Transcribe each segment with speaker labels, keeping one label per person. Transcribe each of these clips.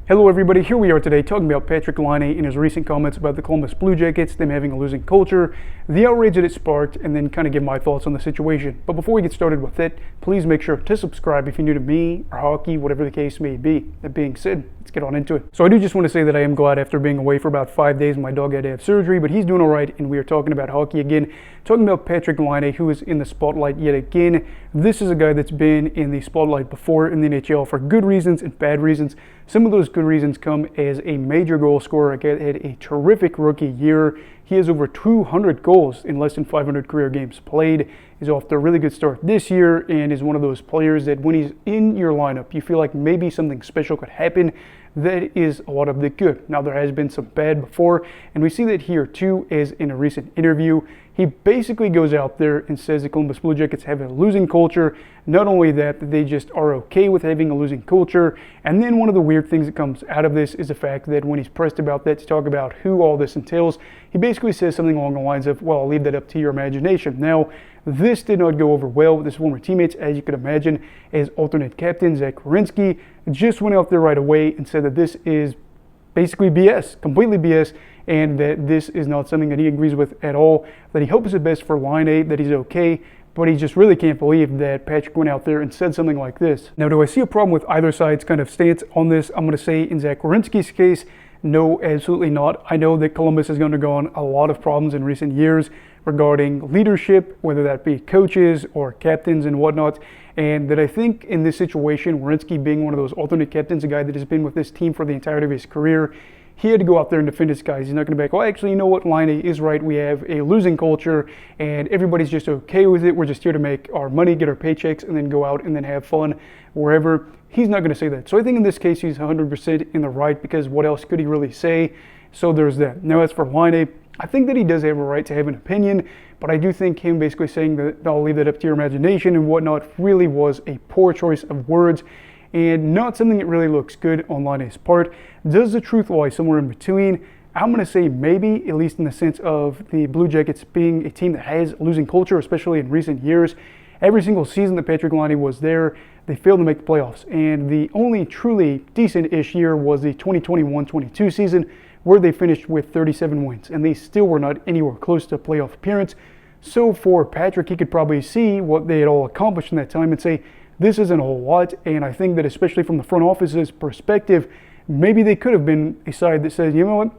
Speaker 1: Hello everybody, here we are today talking about Patrik Laine in his recent comments about the Columbus Blue Jackets, them having a losing culture, the outrage that it sparked, and then kind of give my thoughts on the situation. But before we get started with it, please make sure to subscribe if you're new to me or hockey, whatever the case may be. That being said, let's get on into it. So I do just want to say that I am glad after being away for about 5 days, my dog had to have surgery, but he's doing all right, and we are talking about hockey again, talking about Patrik Laine, who is in the spotlight yet again. This is a guy that's been in the spotlight before in the NHL for good reasons and bad reasons. Some of those good reasons come as a major goal scorer. A guy that had a terrific rookie year. He has over 200 goals in less than 500 career games played. He's off to a really good start this year and is one of those players that when he's in your lineup, you feel like maybe something special could happen. That is a lot of the good. Now, there has been some bad before, and we see that here too, as in a recent interview. He basically goes out there and says the Columbus Blue Jackets have a losing culture. Not only that, they just are okay with having a losing culture. And then one of the weird things that comes out of this is the fact that when he's pressed about that to talk about who all this entails, he basically says something along the lines of, well, I'll leave that up to your imagination. Now, this did not go over well with his former teammates, as you could imagine, as alternate captain Zach Werenski just went out there right away and said that this is basically BS, completely BS, and that this is not something that he agrees with at all, that he hopes the best for Laine, that he's okay, but he just really can't believe that Patrik went out there and said something like this. Now, do I see a problem with either side's kind of stance on this? I'm going to say in Zach Werenski's case, no, absolutely not. I know that Columbus has undergone a lot of problems in recent years regarding leadership, whether that be coaches or captains and whatnot, and that I think in this situation, Werenski being one of those alternate captains, a guy that has been with this team for the entirety of his career, he had to go out there and defend his guys. He's not going to be like, well, actually, you know what, Laine is right. We have a losing culture, and everybody's just okay with it. We're just here to make our money, get our paychecks, and then go out and then have fun wherever. He's not going to say that. So I think in this case, he's 100% in the right, because what else could he really say? So there's that. Now, as for Laine, I think that he does have a right to have an opinion, but I do think him basically saying that I'll leave that up to your imagination and whatnot really was a poor choice of words and not something that really looks good on Laine's part. Does the truth lie somewhere in between? I'm going to say maybe, at least in the sense of the Blue Jackets being a team that has a losing culture, especially in recent years. Every single season that Patrik Laine was there, they failed to make the playoffs. And the only truly decent-ish year was the 2021-22 season, where they finished with 37 wins, and they still were not anywhere close to a playoff appearance. So for Patrik, he could probably see what they had all accomplished in that time and say, this isn't a whole lot, and I think that especially from the front office's perspective, maybe they could have been a side that says, you know what,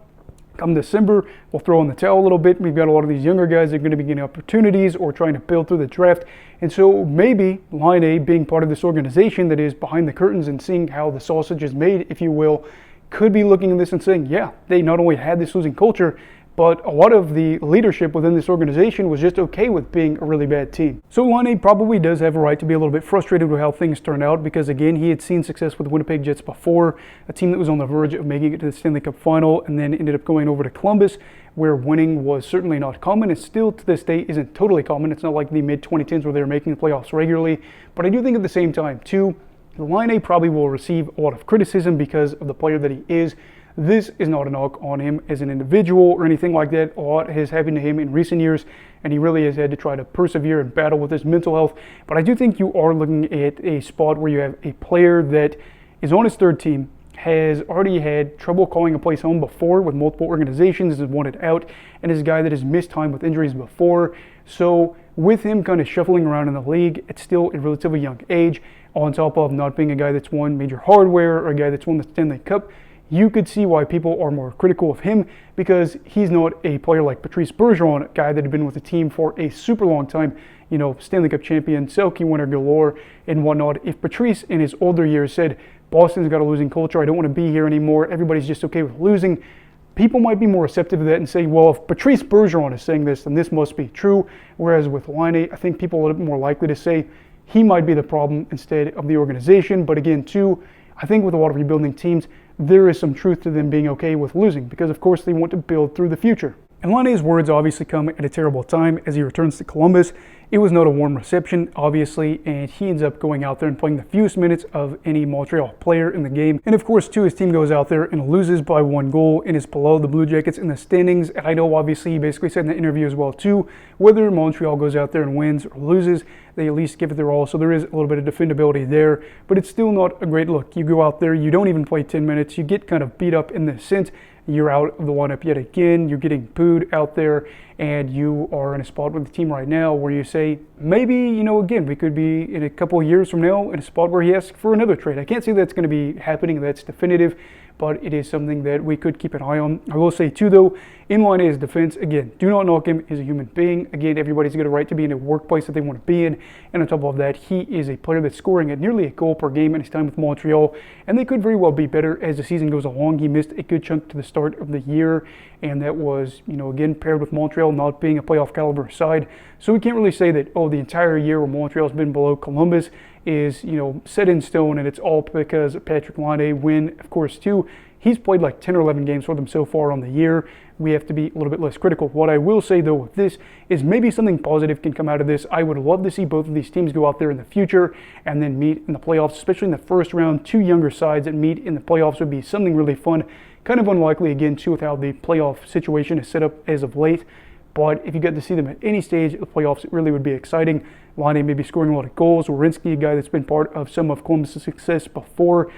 Speaker 1: come December, we'll throw in the towel a little bit. We've got a lot of these younger guys that are going to be getting opportunities or trying to build through the draft. And so maybe Laine, being part of this organization that is behind the curtains and seeing how the sausage is made, if you will, could be looking at this and saying, yeah, they not only had this losing culture, but a lot of the leadership within this organization was just okay with being a really bad team. So Laine probably does have a right to be a little bit frustrated with how things turned out, because again, he had seen success with the Winnipeg Jets before, a team that was on the verge of making it to the Stanley Cup final and then ended up going over to Columbus, where winning was certainly not common, and still to this day isn't totally common. It's not like the mid-2010s where they were making the playoffs regularly, but I do think at the same time too, Laine probably will receive a lot of criticism because of the player that he is. This is not a knock on him as an individual or anything like that. A lot has happened to him in recent years, and he really has had to try to persevere and battle with his mental health. But I do think you are looking at a spot where you have a player that is on his third team, has already had trouble calling a place home before with multiple organizations, is wanted out, and is a guy that has missed time with injuries before. So with him kind of shuffling around in the league at still a relatively young age, on top of not being a guy that's won major hardware or a guy that's won the Stanley Cup, you could see why people are more critical of him, because he's not a player like Patrice Bergeron, a guy that had been with the team for a super long time, you know, Stanley Cup champion, Selke winner galore, and whatnot. If Patrice in his older years said, Boston's got a losing culture, I don't want to be here anymore, everybody's just okay with losing, people might be more receptive to that and say, well, if Patrice Bergeron is saying this, then this must be true. Whereas with Laine, I think people are a little bit more likely to say he might be the problem instead of the organization. But again, too, I think with a lot of rebuilding teams, there is some truth to them being okay with losing, because of course they want to build through the future. And Laine's words obviously come at a terrible time as he returns to Columbus, It was not a warm reception, obviously, and he ends up going out there and playing the fewest minutes of any Montreal player in the game. And of course, too, his team goes out there and loses by 1 goal and is below the Blue Jackets in the standings. And I know, obviously, he basically said in the interview as well, too, whether Montreal goes out there and wins or loses, they at least give it their all. So there is a little bit of defendability there, but it's still not a great look. You go out there, you don't even play 10 minutes, you get kind of beat up in the sense you're out of the lineup yet again, you're getting booed out there, and you are in a spot with the team right now where you say, maybe, again, we could be in a couple of years from now in a spot where he asks for another trade. I can't say that's going to be happening, that's definitive, but it is something that we could keep an eye on. I will say, too, though, in Laine's defense, again, do not knock him as a human being. Again, everybody's got a right to be in a workplace that they want to be in. And on top of that, he is a player that's scoring at nearly a goal per game in his time with Montreal. And they could very well be better as the season goes along. He missed a good chunk to the start of the year. And that was, again, paired with Montreal not being a playoff caliber side. So we can't really say that, the entire year where Montreal's been below Columbus is, set in stone and it's all because of Patrik Laine, when, of course, too, he's played like 10 or 11 games for them so far on the year. We have to be a little bit less critical. What I will say, though, with this is maybe something positive can come out of this. I would love to see both of these teams go out there in the future and then meet in the playoffs, especially in the first round. Two younger sides that meet in the playoffs would be something really fun. Kind of unlikely, again, too, with how the playoff situation is set up as of late. But if you get to see them at any stage of the playoffs, it really would be exciting. Laine may be scoring a lot of goals. Werenski, a guy that's been part of some of Columbus' success before,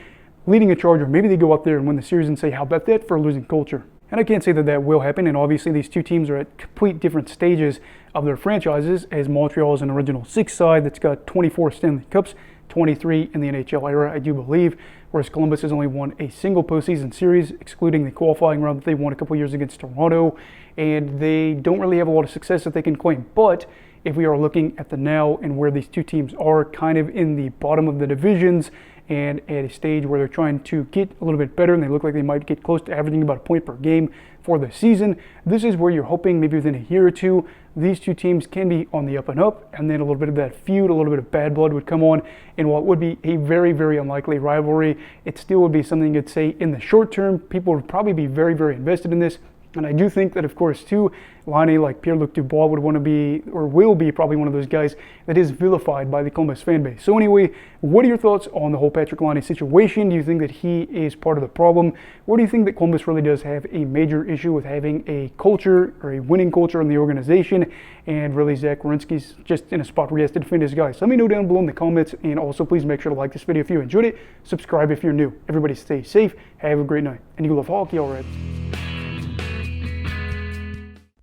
Speaker 1: leading a charge, or maybe they go out there and win the series and say, how about that for a losing culture? And I can't say that that will happen, and obviously these two teams are at complete different stages of their franchises, as Montreal is an original 6 side that's got 24 Stanley Cups, 23 in the NHL era, I do believe, whereas Columbus has only won a single postseason series, excluding the qualifying round that they won a couple years against Toronto, and they don't really have a lot of success that they can claim. But if we are looking at the now and where these two teams are kind of in the bottom of the divisions and at a stage where they're trying to get a little bit better and they look like they might get close to averaging about a point per game for the season, this is where you're hoping maybe within a year or two these two teams can be on the up and up, and then a little bit of that feud, a little bit of bad blood would come on, and while it would be a very, very unlikely rivalry, it still would be something you'd say in the short term people would probably be very, very invested in this. And I do think that, of course, too, Laine, like Pierre-Luc Dubois, would want to be, or will be, probably one of those guys that is vilified by the Columbus fan base. So anyway, what are your thoughts on the whole Patrik Laine situation? Do you think that he is part of the problem? Or do you think that Columbus really does have a major issue with having a culture, or a winning culture in the organization, and really Zach Werenski's just in a spot where he has to defend his guys? Let me know down below in the comments, and also please make sure to like this video if you enjoyed it, subscribe if you're new. Everybody stay safe, have a great night, and you love hockey, all right?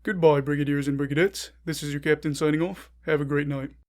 Speaker 1: Goodbye, Brigadiers and Brigadettes. This is your captain signing off. Have a great night.